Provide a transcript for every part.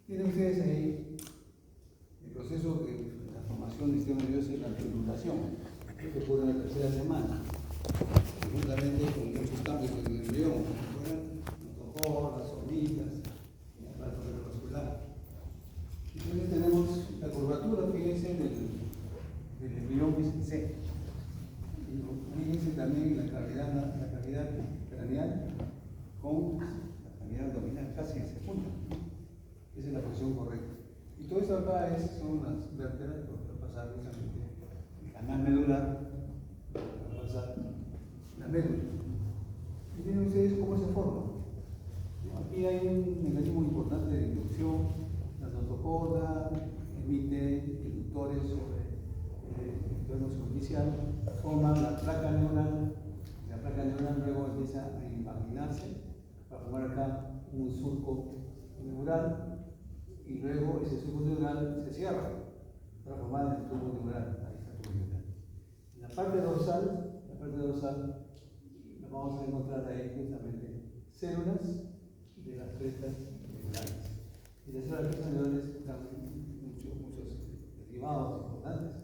Tienen ustedes ahí el proceso de la formación del sistema nervioso y la pendulación, que ocurre en la tercera semana, juntamente con muchos cambios en el embrión, las hormigas, y el aparato cerebrovascular. Entonces tenemos la curvatura, fíjense, del embrión que es C. Y fíjense también la cavidad craneal con la cavidad abdominal, casi se juntan. Esa es la posición correcta. Y todo esto acá son las vértebras, porque va a pasar justamente el canal medular, va a pasar la médula. Y miren ustedes cómo se forma. Aquí hay un mecanismo importante de inducción. La notocorda emite inductores sobre el entorno superficial, forman la placa neural. La placa neural luego empieza a imaginarse para formar acá un surco neural, y luego ese surco neural se cierra para formar el tubo neural. Ahí está el tubo neural. En la parte dorsal, vamos a encontrar ahí justamente células de las crestas neurales. Y las células de las crestas neurales dan muchos derivados importantes,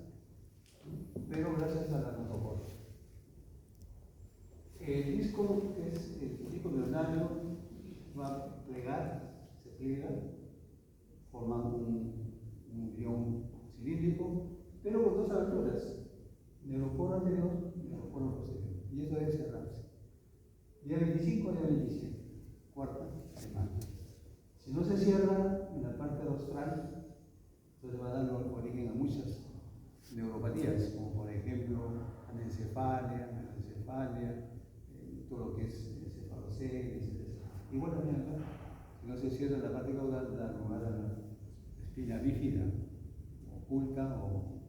pero gracias a la notocorda. El disco, que es el disco neuronal, va a plegar, se pliega, forma un embrión cilíndrico, pero con dos aberturas, neuroporo anterior y neuroporo posterior. Y eso debe cerrarse. Día 25 o día 27, cuarta semana. Si no se cierra en la parte rostral, entonces va a dar origen a muchas neuropatías, como por ejemplo anencefalia, todo lo que es encefaloceles, etc. Igual también acá, si no se cierra la parte caudal, da lugar a la espina bífida, oculta o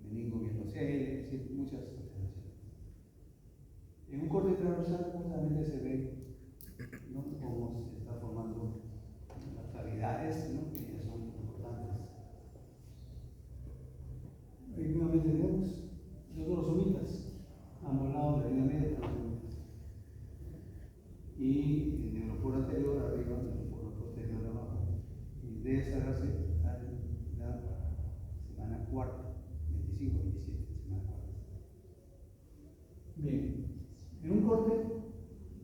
meningomielocele, es decir, muchas alteraciones. En un corte transversal justamente se ve, ¿no?, cómo se está formando las cavidades, ¿no?, que ya son importantes. Y nuevamente tenemos los neurosomitas, ambos lados de la línea media de los somitas. Y el neuroporo anterior arriba, el neuroporo posterior abajo. Y debe cerrarse a la semana cuarta, 25, 27, semana cuarta. Bien, en un corte,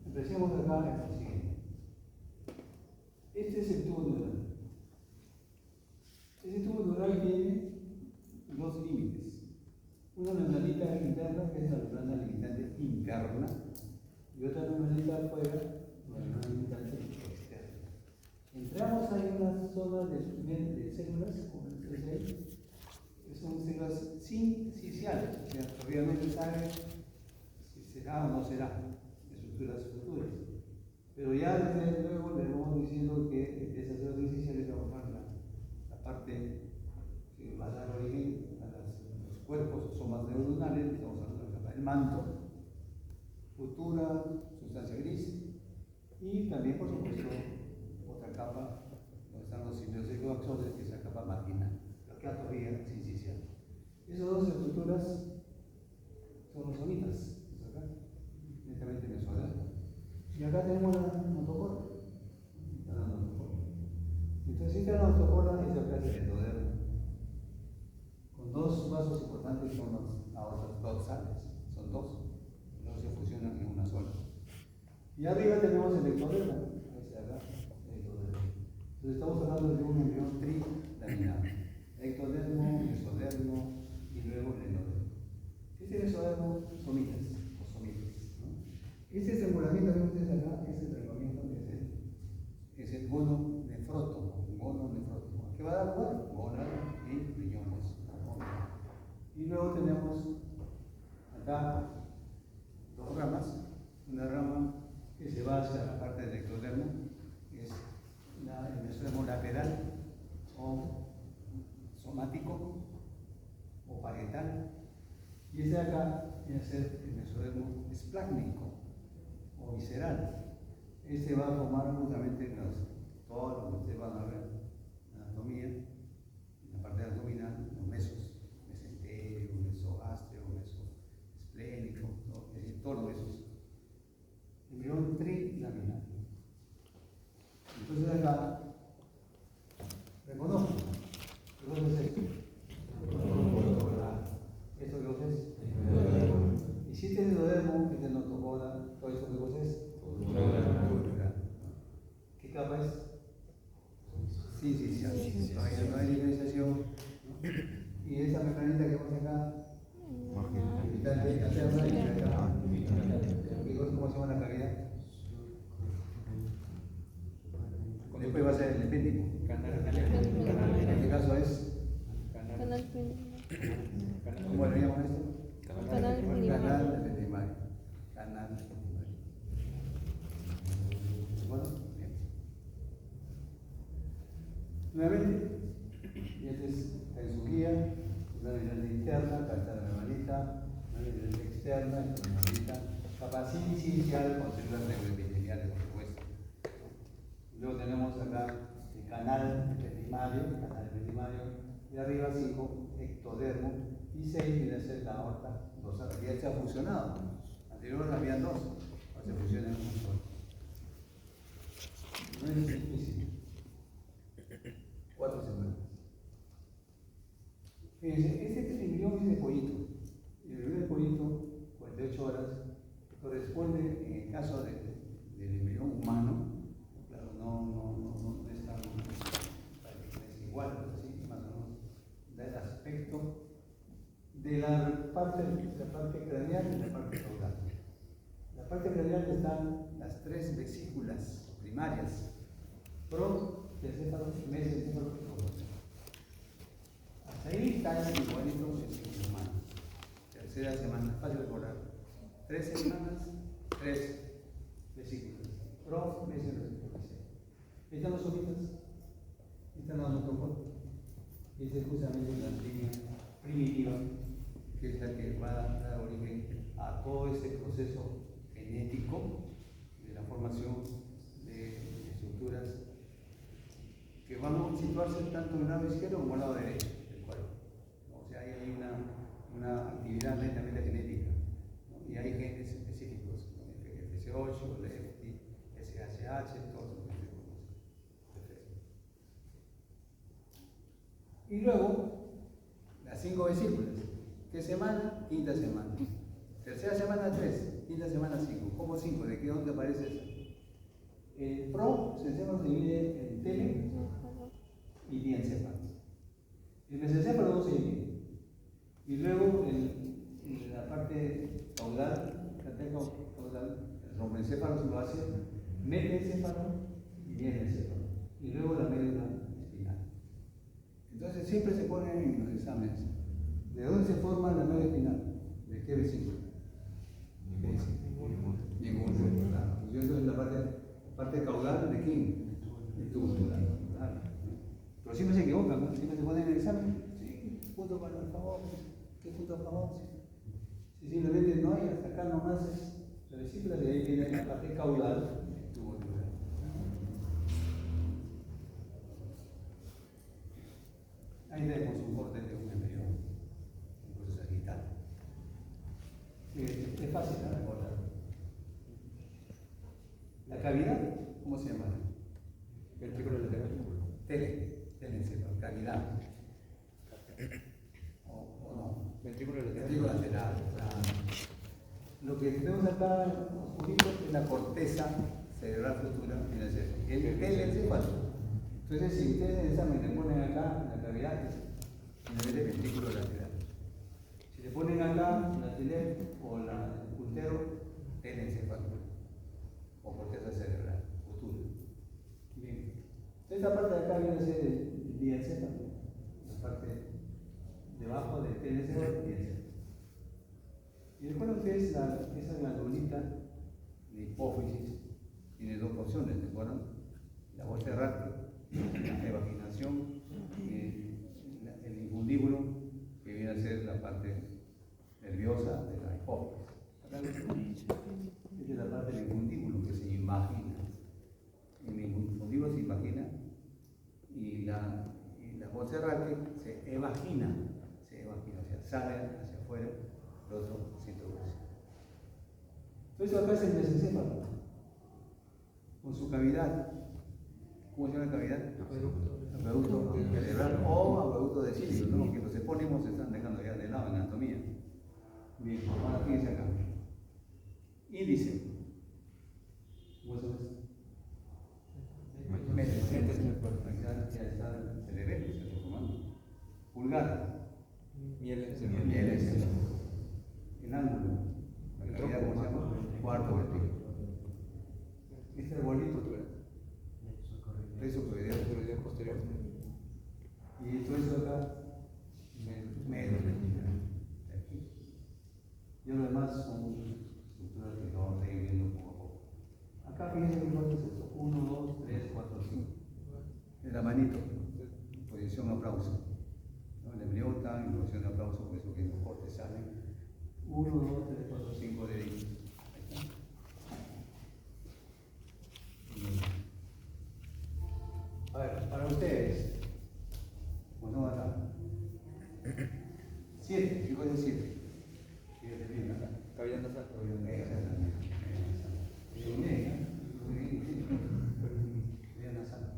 empecemos acá en lo siguiente. Este es el tubo neural. Ese tubo neural tiene dos límites. Una membranita interna, que es la membrana limitante interna, y otra membranita afuera, la membrana limitante externa. Entramos ahí en una zona de células, como el 3 que son células sinciciales, o sea, todavía no se sabe si será o no será estructuras futuras. Pero ya desde luego le vamos diciendo que esas células sinciciales van a formar la parte que va a dar origen a los cuerpos somas neuronales, estamos hablando de la capa del manto, futura sustancia gris, y también, por supuesto, otra capa donde están los simbióticos axones, que es la capa marginal, pero que todavía sincicial. Esas dos estructuras son los somitas, acá, netamente mesodermo. Y acá tenemos la notocorda. Entonces, esta notocorda es acá el endodermo, con dos vasos importantes que son las aortas dorsales, son dos, luego se fusionan en una sola. Y arriba tenemos el ectodermo, ese acá, el ectodermo. Entonces estamos hablando de un embrión trilaminar, ectodermo, mesodermo y luego el endodermo. Este mesodermo, somitas, o somitas, ¿no? Este estrangulamiento que ustedes acá, este estrangulamiento es el gononefrótomo, que va a dar lugar gónada y riñones. Y luego tenemos acá dos ramas, una rama que se va hacia la parte del ectodermo, que es el mesodermo lateral o somático o parietal, y este de acá viene a ser el mesodermo esplácnico o visceral. Este va a formar justamente todo lo que ustedes van a ver en anatomía, en la parte abdominal, los mesos, mesenterio, mesogástreo, mesoesplénico, es decir, todos los mesos. Embrión trilaminar. Entonces acá después va a ser el epéndico. En este caso es. Canal primario. ¿Cómo le llamamos esto? Canal primario. Canal ependimal. Canal ependimal. Bueno, bien. Nuevamente, y esta es en su guía, una mirada interna, carta de la hermanita, una mirada externa, esta hermanita, capacidad inicial con células neuroepiteliales, por supuesto. Luego tenemos acá el canal ependimale, y arriba 5 ectodermo y 6 viene a ser la aorta dorsal. Ya se ha fusionado. Anteriormente había 2, ahora se fusionan en un solo. No es difícil. 4 semanas. Fíjense, este embrión es de pollito. El embrión de pollito, 48 horas, corresponde, en el caso del embrión humano, claro, no es tan es igual, pero sí, más o menos da el aspecto de la parte craneal y la parte caudal. La parte craneal están las 3 vesículas primarias: proencéfalo, mesencéfalo y caudal. Hasta ahí está igualito el ciclo humano. Tercera semana, fácil de recordar. 3 semanas, 3 vesículas. Mesencéfalo y caudal. Están los ojitos, están los notocotos. Esa es justamente la línea primitiva, que es la que va a dar origen a todo ese proceso genético de la formación de estructuras que van a situarse tanto en el lado izquierdo como en el lado derecho del cuerpo. O sea, ahí hay una actividad netamente genética, ¿no? Y hay genes específicos, ¿no? FGF8, LEFT, SHH, todos los genes. Y luego, las 5 vesículas. ¿Qué semana? Quinta semana. Tercera semana 3, quinta semana 5. ¿Cómo 5? ¿De qué dónde aparece eso? El proencéfalo se divide en tele y diencéfalo. El mesencéfalo no se divide. Y luego en la parte caudal, el romboencéfalo se lo hace metencéfalo y diencéfalo. Y luego la médula espinal. Entonces siempre se pone en los exámenes: ¿de dónde se forma la médula espinal? ¿De qué vesícula? Ninguna. Claro. Yo estoy en la parte caudal de quién? De tubular. Claro. Pero siempre se equivocan, ¿no? Siempre se ponen en el examen. Sí, punto para el favor. ¿Qué punto a favor? Si simplemente no hay, hasta acá nomás es la vesícula, de ahí viene la parte caudal tubular. Ahí vemos un corte de un embrión, incluso sagital. Es fácil de recordar. La cavidad, ¿cómo se llama? Ventrículo lateral. Telencéfalo, cavidad. ¿O no? Ventrículo lateral. Ventrículo lateral, claro. Lo que tenemos acá oscurito es la corteza cerebral futura en el cerebro. El telencéfalo. Entonces, si ustedes en el examen le ponen acá la cavidad, es el ventrículo lateral. Si le ponen acá la tele o el puntero, telencéfalo o corteza cerebral futura. Bien. Esta parte de acá viene a ser el diencéfalo, la parte debajo del telencéfalo y diencéfalo. Y recuerden ustedes esa glandulita de hipófisis tiene 2 porciones, ¿se acuerdan? La bolsa rápida, la evaginación y el infundíbulo, que viene a ser la parte nerviosa de la hipófisis. Esta es la parte del infundíbulo que se imagina. En el infundíbulo se imagina y la bolsa rápida se evagina, o sea, sale hacia afuera el otro cinturón. Entonces acá es el mesencéfalo, con su cavidad. ¿Cómo se llama la cavidad? Acueducto cerebral o acueducto de cilindro, ¿no? Porque los epónimos se están dejando ya de lado en anatomía. Bien, ahora fíjense acá. Índice. ¿Hueso es? Ya está, se le ve, se está formando. Pulgar. Mieles. El ángulo. La cavidad, ¿cómo se llama? Cuarto ventrículo. Este es el bolito. Peso igual es esto. 1, 2, 3, 4, 5. Es la manito. Posición aplauso. ¿No? En embriota, en posición de aplauso, por eso que los cortes salen. 1, 2, 3, 4, 5 deditos. Ahí está. Bien. A ver, para ustedes, ¿cuánto va a estar? 7, ¿qué cosa es 7? 7 bien, acá. Cabellón nasal.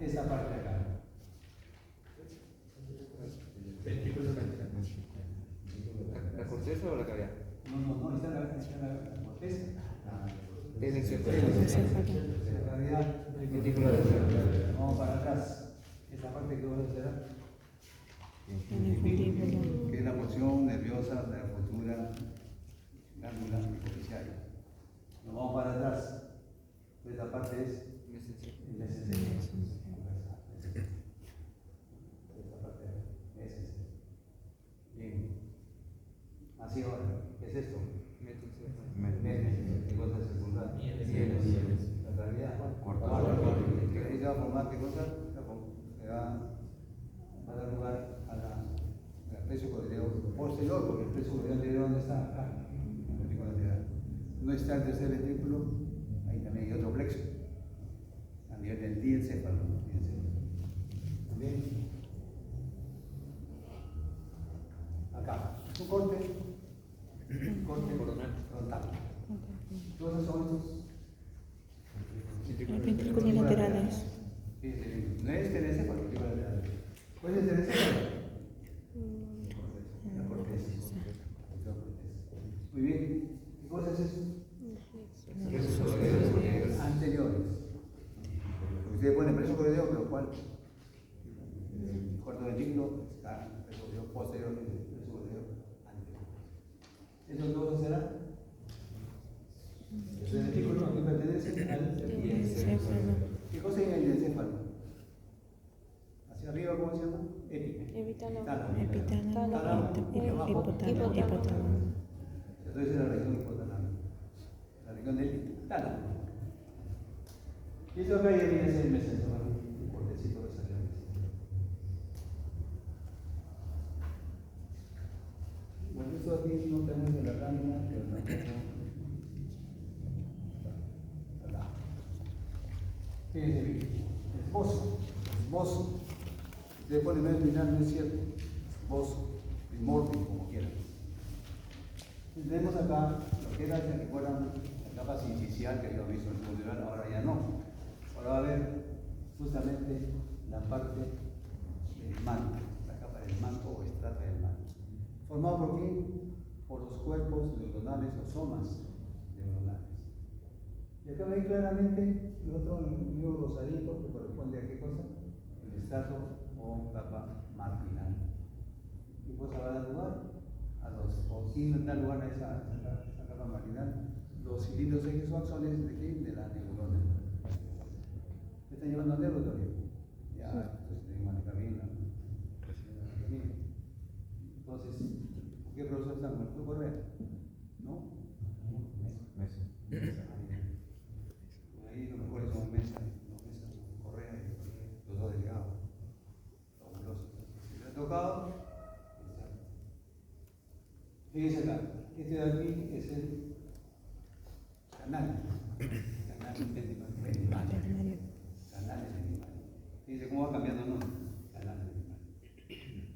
Esa parte de acá. ¿La corteza o la cavidad? No, está la corteza. Es en cierto. La cavidad. Ventículo lateral. Vamos para atrás. Esa parte que vos será. En el fundíbulo. Que es la porción nerviosa de la cultura glándula superficial. Nos vamos para atrás. Esta parte es el mesencerio. Esta parte es mesencerio. Bien. Así ahora, ¿qué es esto? ¿Qué cosa es circundan? La claridad. ¿Qué ahí se va a formar qué cosa? Se va a dar lugar a al precio cordillero posterior, porque el precio cordillero anterior, ¿dónde está? Acá. No está el tercer ventrículo, ahí también hay otro plexo, a nivel del diencéfalo. Bien. Acá, un corte frontal. Todos son estos. Los ventrículos laterales. No es teléncefalo, lateral. ¿Cuál es el teléncefalo? La corteza. Muy bien. ¿Qué cosa es eso? Anteriores. Ustedes ponen preso cordillero, pero ¿cuál? El cuarto ventrículo está preso cordillero posterior, preso cordillero anterior. ¿Esos dos serán? El ventrículo a que pertenece al Encéfalo. ¿qué cosa es el encéfalo? Hacia arriba, ¿cómo se llama? Epitálamo. Tálamo. Hipotálamo. Entonces es la región hipotalámica. La región del tálamo. Y esto acá ya viene a ser el mesencéfalo, el cortecito de esa región. Bueno, esto aquí no tenemos en la lámina, pero tampoco. Fíjense bien, esbozo. Ustedes ponen medio final, no es cierto. Esbozo, primordio, como quieran. Tenemos acá lo que era, ¿se recuerdan? La capa silical que habíamos visto en el funcional, ahora ya no. Ahora va a haber justamente la parte del manto, la capa del manto o estrata del manto. ¿Formado por qué? Por los cuerpos neuronales o somas neuronales. Y acá ven claramente el otro medio rosadito que corresponde a qué cosa? El estrato o capa marginal. ¿Qué cosa va a dar lugar? A los, o quién da lugar a esa capa marginal? Los cilindros exoaxones de qué? De la neurona. ¿Me están llevando al neuro todavía? Ya, entonces tienen que manejar bien la. Entonces, ¿qué profesor está con el club Correa? ¿No? Ahí lo mejor son Mesa, Correa y los dos delegados. Fabuloso. Si le ha tocado, fíjense acá, este de aquí es el canal venimal. Canal venimal. Fíjense cómo va cambiando el nombre. Canal venimal.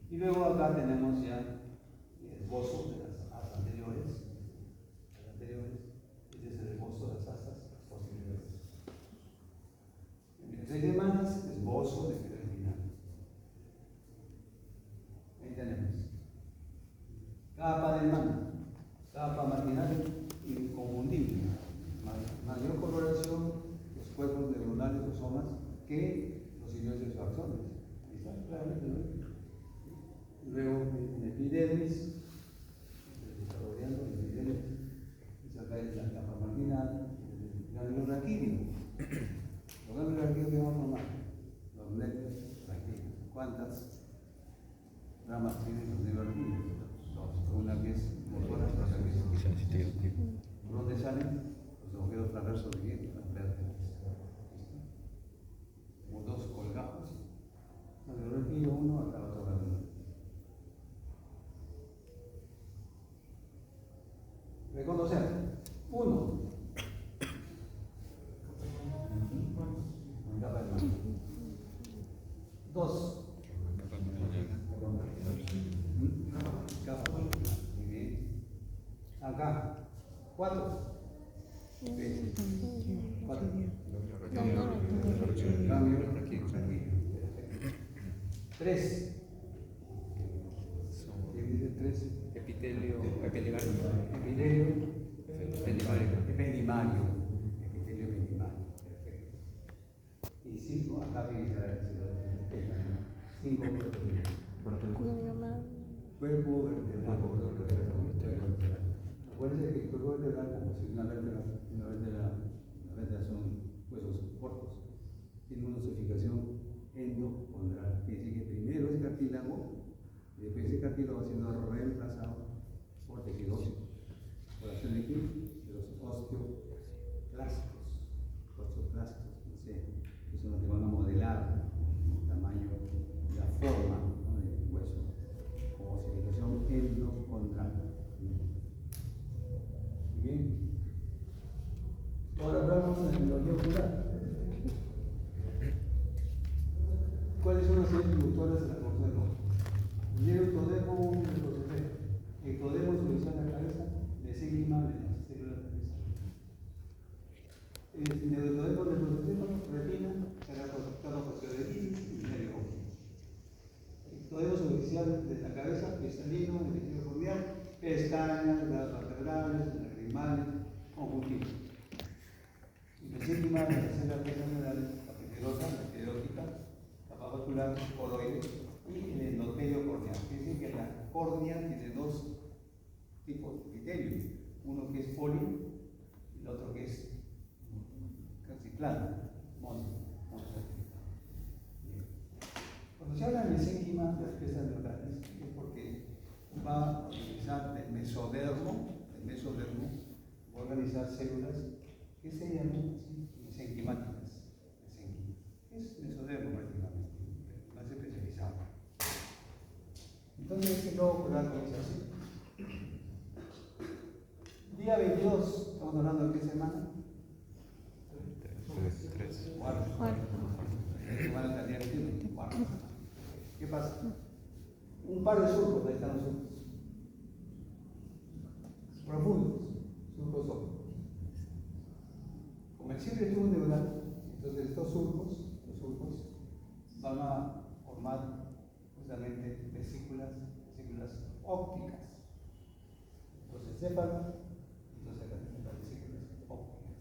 Y luego acá tenemos ya el esbozo de las asas anteriores. Este es el esbozo de las asas posteriores. En 6 semanas, esbozo de canal venimal. Ahí tenemos. Capa del manto, capa marginal inconfundible, mayor coloración los cuerpos neuronales o somas que los cilios exoaxones. Ahí está, claramente lo ven. Luego en epidermis, desarrollando el epidermis, y acá es la capa marginal, el ganglio raquídeo. Los ganglios raquídeos que vamos a formar, los nervios raquídeos. ¿Cuántas ramas tienen los nervios raquídeos? Una que es motora, otra que es sensitiva. ¿Por dónde salen? Los agujeros transversos de las vértebras. 2. Capa columnar. Muy bien. Acá. 4. 4. Cambio. Aquí. 3. Dice 3. Epitelio, epidemario. Epitelio. Epidemario. Ependimario. Epitelio ependimario. Perfecto. Y 5. Acá viene 5. Cuerpo vertebral. Acuérdense que el cuerpo vertebral, como si una vértebra son huesos cortos, tiene una osificación endocondral. Quiere decir que primero es cartílago y después ese cartílago va siendo reemplazado por tejido óseo. Por acción de quién? De los osteoclastos. No sé, eso no te van a modelar el tamaño, la forma, ¿no?, del hueso, como osificación endocondral. Bien. Ahora hablamos de neurología ocular. ¿Cuáles son las inductoras de la corteza del ojo? El ectodemo, el ectodemo soluciona la cabeza, mesénquima de las células de cabeza. El neurotodemo del procesófalo, retina, será protectado por de iris y nervio óptico. El ectodemo superficial de la cabeza, cristalino, el tejido corneal, pestañas, brazos laterales, lagrimales, conjuntivos. Y mesénquima de las células generales, la pecterosa, la epidótica, capa vascular, coroide y el endotelio corneal. Dicen que la córnea tiene dos tipos de epitelio, uno que es poli y el otro que es calciplano, mono. Cuando se habla de mesénquima de las piezas neurales es porque va a utilizar el mesodermo, va a organizar células que se llaman mesenquimáticas. Es mesodermo prácticamente, más especializado. Entonces el globo ocular comienza así. Día 22, estamos hablando de qué semana. 3. Cuarto. Semana del día 21, cuarto. ¿Qué pasa? Un par de surcos, ahí están los surcos. Profundos, surcos ópticos. Como existe el tubo neural, entonces estos surcos, los surcos, van a formar justamente vesículas ópticas. Entonces céfalo, entonces acá tenemos las vesículas ópticas.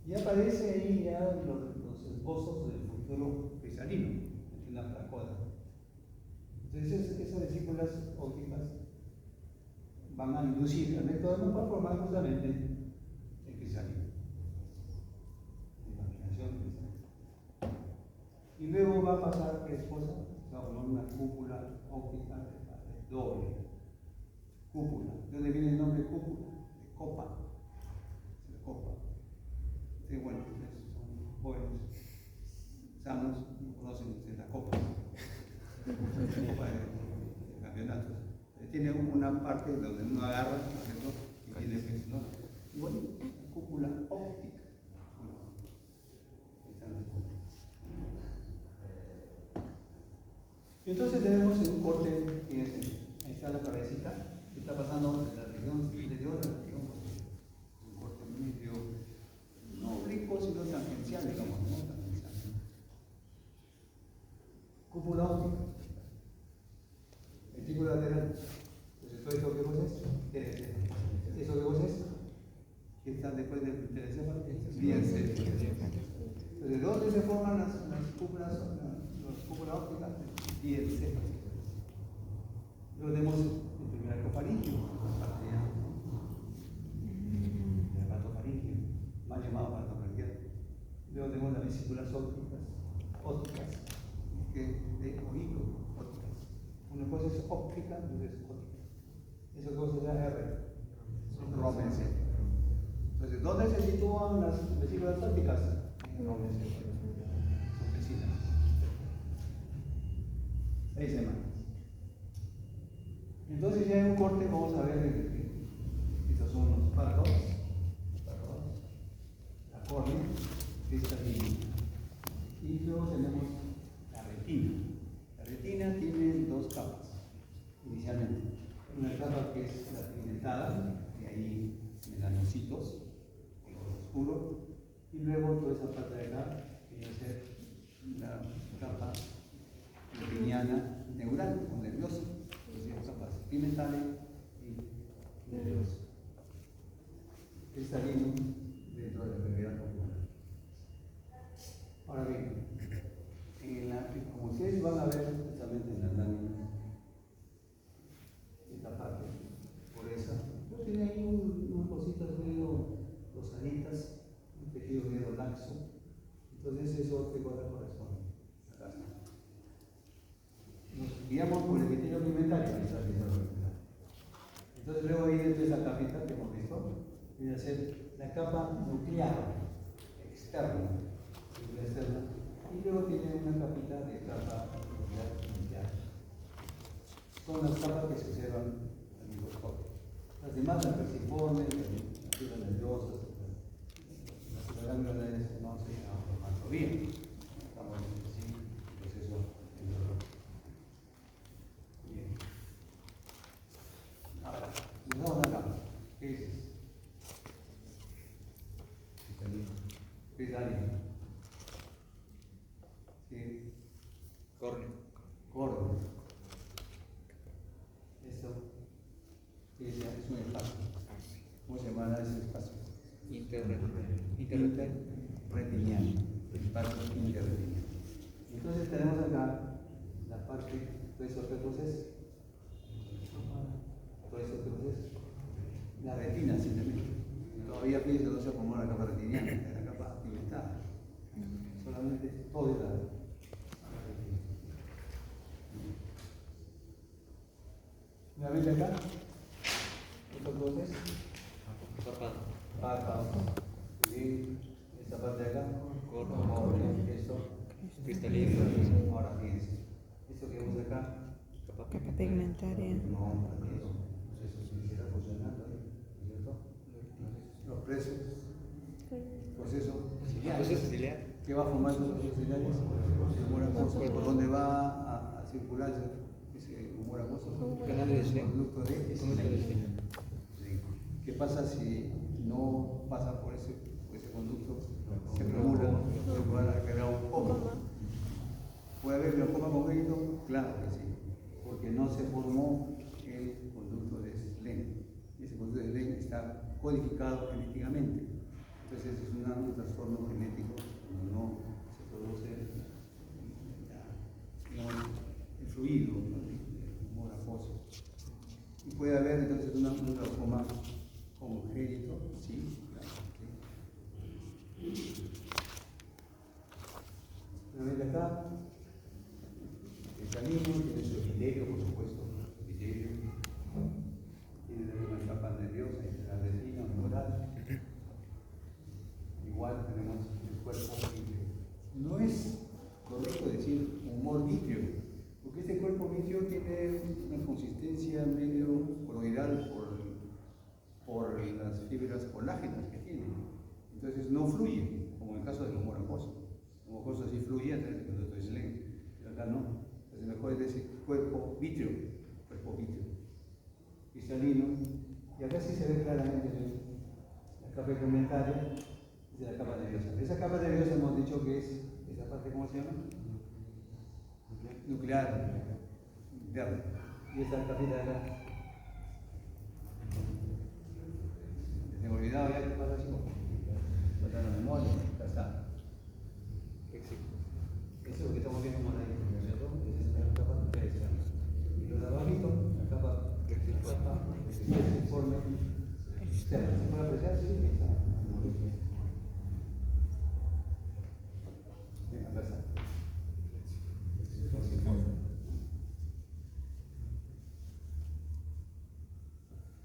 Y aparece ahí ya los esbozos del futuro cristalino, en una placoda. Entonces esas vesículas ópticas van a inducir al ectodemo para formar justamente el cristalino. Y luego va a pasar, ¿qué cosa? Se va a formar una cúpula óptica de fase doble. Cúpula. ¿De dónde viene el nombre cúpula? De copa. De copa. Sí, bueno, ustedes son jóvenes, sanos, no conocen ustedes la copa. Copa de campeonatos. Tiene una parte donde uno agarra, por ejemplo, y tiene peso, ¿no? Y bueno, cúpula óptica. Y entonces tenemos un corte, fíjense, ahí está la cabecita, que está pasando de la región interior a la región posterior. Un corte medio, no oblicuo, sino tangencial, digamos, ¿no? Tangencial. Cúpula óptica. Ventículo lateral. Entonces, todo esto que vos es, eso que vos es, que está después del telecéfalo, bien serio. Entonces, ¿dónde se forman las cúpulas ópticas? Bien serio. Luego tenemos el primer arcofaringio, el aparato faringio, más llamado aparato faringeal. Luego tenemos las vesículas ópticas, que de oído, ópticas. Una cosa es óptica, otra es óptica. Esa cosa es la R, rómense. Entonces, ¿dónde se sitúan las vesículas ópticas? Rómense. Son vecinas. 6 semanas. Entonces ya en un corte vamos a ver estos son los párpados, la córnea, esta línea. Y luego tenemos la retina. luego toda esa parte de acá viene a ser la capa retiniana neural o nerviosa, es decir, capas pimentales y nerviosas. Cristalino dentro de la enfermedad ocular. Ahora bien, como ustedes van a ver justamente en la lámina, esta parte, por esa, pues tiene ahí unas cositas medio rosaditas, un tejido medio laxo. Entonces, ¿eso qué cosa corresponde? Acá está. Nos guiamos por el epitelio pigmentario. Entonces, luego viene de esa capita que hemos visto, viene a ser la capa nuclear externa, y luego tiene una capita de capa nuclear interna. Son las capas que se observan al microscopio. Las demás, las perciformes, las fibras nerviosas, las gangliones no se están formando bien. Estamos en el proceso neurológico. Bien. Ahora, nos damos la capa. ¿Qué es eso? Cristalino. ¿Sí? Córneo. Córneo. Esto es un espacio. ¿Cómo se llama ese espacio? Interretiniano. Espacio interretiniano. Entonces tenemos acá la parte, todo eso que es, la retina simplemente. Todavía fíjense, no se formó la capa retiniana, es la capa pigmentada. Solamente todo es la retina. Nuevamente acá, estos dos es párpado. Y esta parte de acá, córneo. Esto, Cristalino. Ahora fíjense, esto que vemos acá, Capa pigmentaria. no, eso sí está funcionando, ¿no es cierto? Los procesos ciliares. ¿Qué va a formar esos procesos ciliares? Humor acuoso. ¿Por dónde va a circular ese humor acuoso? Canal de Schlemm. Conducto de Schlemm. ¿Qué pasa si no pasa por ese conducto? Se acumula, se puede crear un coma. ¿Puede haber glaucoma congénito? Claro que sí, porque no se formó el conducto de Schlemm. Ese conducto de Schlemm está codificado genéticamente. Entonces es un trastorno genético donde no se produce el fluido, el humor acuoso. Y puede haber entonces un glaucoma congénito, sí, claro. Sí. Nuevamente acá, el canino tiene su epitelio, por supuesto, epitelio. Tiene una capa nerviosa entre la retina neural. Igual tenemos el cuerpo vítreo. No es correcto decir humor vítreo, porque este cuerpo vítreo tiene una consistencia medio coloidal por las fibras colágenas que tiene. Entonces no fluye, como en el caso del humor acuoso. El humor acuoso sí fluye a través del conducto de Schlemm, pero acá no. Entonces mejor es decir cuerpo vítreo, cristalino. Y acá sí se ve claramente la capa pigmentaria de la capa nerviosa. Esa capa nerviosa hemos dicho que es esa parte, ¿cómo se llama? Nuclear. Interna. Y esta capita de acá. ¿Se me ha olvidado ya qué pasa, chicos? Falta la memoria, ya está. Eso es lo que estamos viendo por ahí, ¿cierto? Esa es la capa externa. Y lo de abajito, la capa informe externa. ¿Se puede apreciar? Sí, está. Bien, acá está.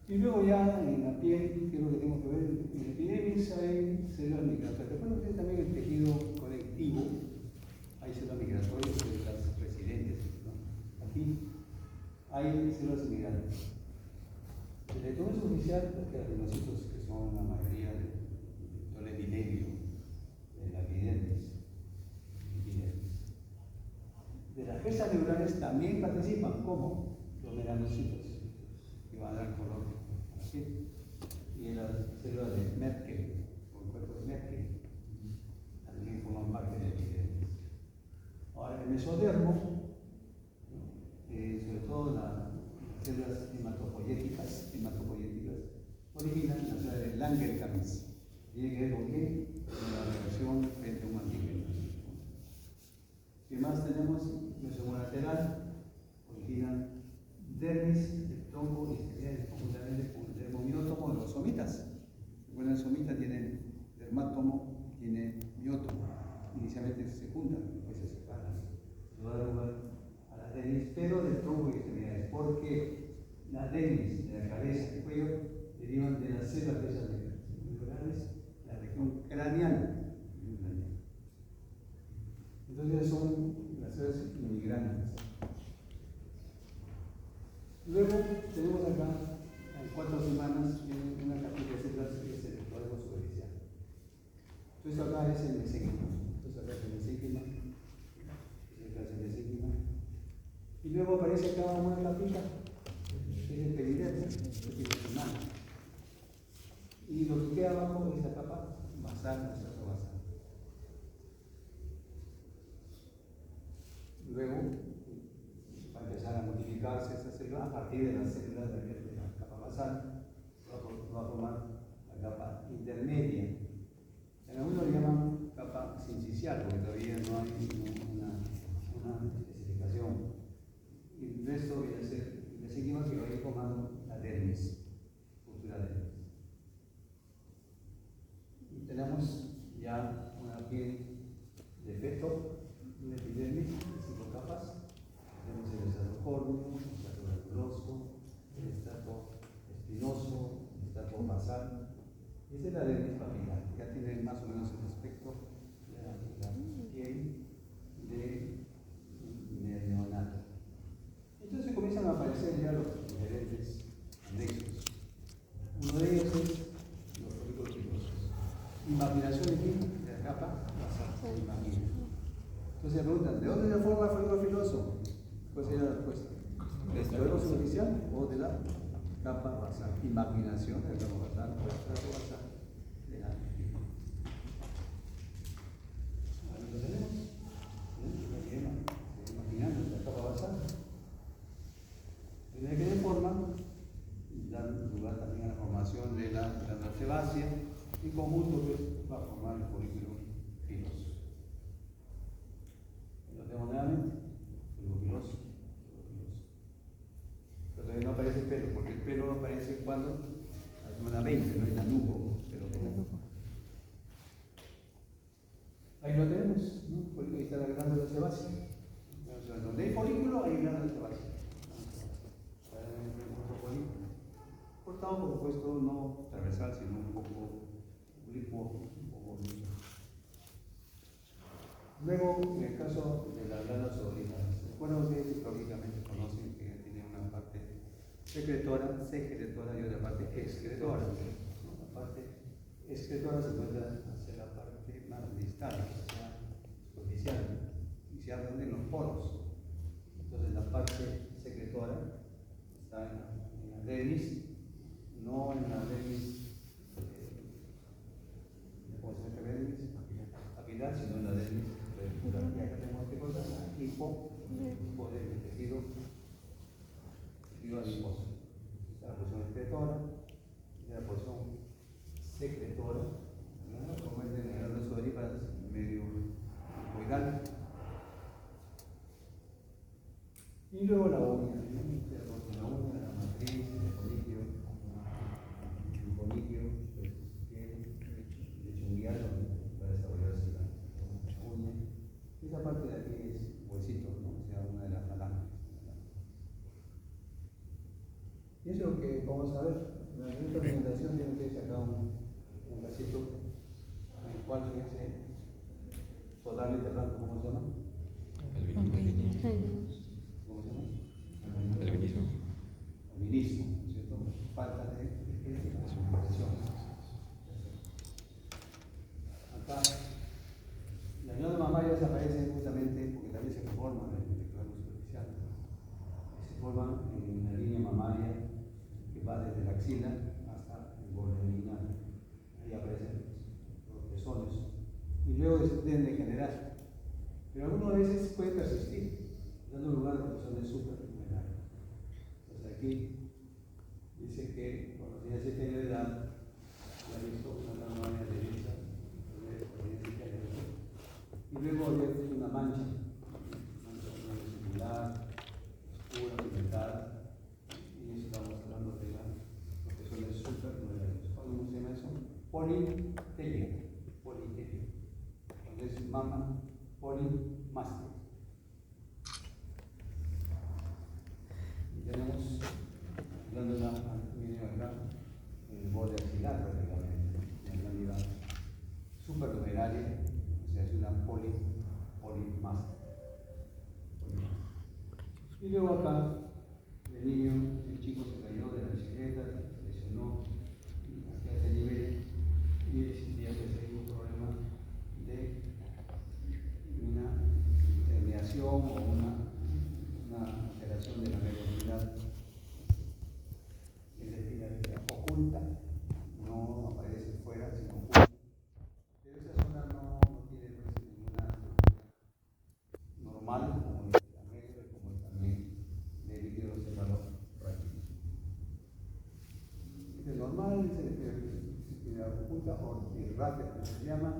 Y luego ya en la piel, que es lo que tenemos que ver, en la epidermis hay células migratorias. Recuerden ustedes también el tejido conectivo, hay células migratorias, células residentes, ¿no? Aquí hay células migrantes. El ectodermis superficial, los keratocitos, que son la mayoría de todo el epitelio, de la epidermis. De las presas neurales también participan, como los melanocitos, que van a dar color así. Y en las células de Merkel, o el cuerpo de Merkel, mesodermo, sobre todo las células hematopoyéticas, originan la célula de Langerhans. Tiene que ver con qué? Con la relación entre un antígeno. ¿Qué más tenemos? Mesomolateral, originan dermis, el tronco exterior, conjuntamente con el dermomiótomo de los somitas. Bueno, el somita tiene dermátomo, tiene miótomo. Inicialmente se juntan, después se separan. Eso da lugar a las dermis, pero del tronco y extremidades, porque las dermis de la cabeza y el cuello derivan de las células de esas neurales, la región craneal. Entonces son las células inmigrantes. Luego tenemos acá, en 4 semanas, una capilla de células que es el ectodemo superficial. Entonces acá es el mesénquima. Y luego aparece acá una capita, que es el peridermo, que es humano. Y lo que queda abajo es la capa basal, la estrato basal. Luego va a empezar a modificarse esta célula a partir de las células de la capa basal, va a formar la capa intermedia. En algunos le llaman capa sincicial, porque todavía no hay una especificación. Y el resto viene a ser el mesénquima que va a ir formando la dermis, futura dermis. Y tenemos ya una piel de feto, una epidermis de 5 capas. Tenemos el estrato córneo, el estrato granuloso, el estrato espinoso, el estrato basal. Esta es la dermis papilar, ya tiene más o menos el aspecto de la piel de neonato. Entonces comienzan a aparecer ya los diferentes anexos. Uno de ellos es los folículos pilosos. Imaginación de quién? De la capa basal. Imagina. Entonces se preguntan, ¿de dónde se forma el folículo piloso? ¿Cuál sería la respuesta? ¿Del ectodemo superficial o de la capa basal? Imaginación de la capa basal o la capa basal de la piel. Ahí lo tenemos. Imaginando la capa basal. De que de forma dan lugar también a la formación de la glándula sebácea y conjunto pues, va a formar el folículo piloso. Lo tenemos nuevamente, folículo piloso. Pero todavía no aparece el pelo, porque el pelo aparece cuando a la semana 20, no es la nubo, pero ahí lo tenemos, ¿no? Ahí está la glándula sebácea. Donde hay folículo, hay glándula sebácea. Cortado, por supuesto, no transversal, sino un poco licuoso, un poco liso. Luego, en el caso de las glándulas sudoríparas, recuerdo que lógicamente conocen que tiene una parte secretora y otra parte excretora. La parte excretora se encuentra hacia la parte más distal, hacia superficial, inicial en los poros. Entonces, la parte secretora está en la dermis, no en la dermis, ¿cómo se llama dermis? Papilar, sino en la dermis reticular. Y acá tenemos que cosa, hipo del tejido adiposo. La porción excretora y la porción secretora, como es de la glándula sudoríparas medio hipoidal. Y luego la uña, la uña, la matriz, el coniquio, pues tiene lechunguial para desarrollarse la uña. Esa parte de aquí es huesito, ¿no? O sea, una de las falanges. Y eso es lo que vamos a ver. En la siguiente presentación tienen que sacar un vasito en el cual fíjense totalmente blanco, ¿cómo se llama? ¿Cómo se llama? Albinismo, ¿cierto? Falta de expresión. Acá, las glándulas mamarias aparecen justamente porque también se forman en el ectodemo superficial. Se forman en una línea mamaria que va desde la axila hasta el borde inguinal. Ahí aparecen los pezones. Y luego deben degenerar Pero algunas veces puede persistir, dando lugar a condiciones suprarrenales. Entonces aquí dice que cuando tiene 7 años de edad, ya visto una mano derecha, y luego había una mancha circular, oscura, pigmentada, y eso estamos hablando de lo que son los suprarrenales. ¿Cómo se llama eso? Politelia. Entonces, mama, polimástico. Y tenemos, dando una video acá, el borde axilar prácticamente, en realidad supernumeraria, o sea, es una polimástico. Y luego acá, el niño, el chico se cayó de la bicicleta, se lesionó, aquí a este nivel, y existía pues ahí un problema de una herniación o una alteración de la medialidad, es decir, la oculta, no aparece fuera, sino oculta. Pero esa zona no tiene pues ninguna normal, como es la médula, como es también de líquido cefalorraquídeo. Este es normal, se la oculta o rápida, como se llama,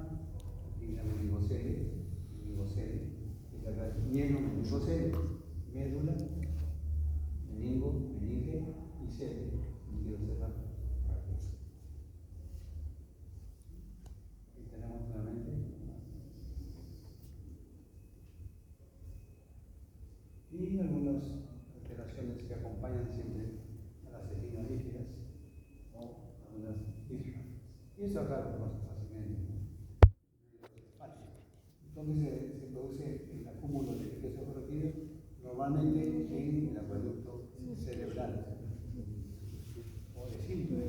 y la meningocele, es la meningocele, médula, meninge y cele, líquido cefalorraquídeo. Aquí tenemos nuevamente. Y algunas alteraciones que acompañan siempre a las celinas líquidas o algunas islas. Y eso acá lo más fácilmente. Entonces se produce el acúmulo de líquido cefalorraquídeo normalmente en el acueducto cerebral o de síntoma.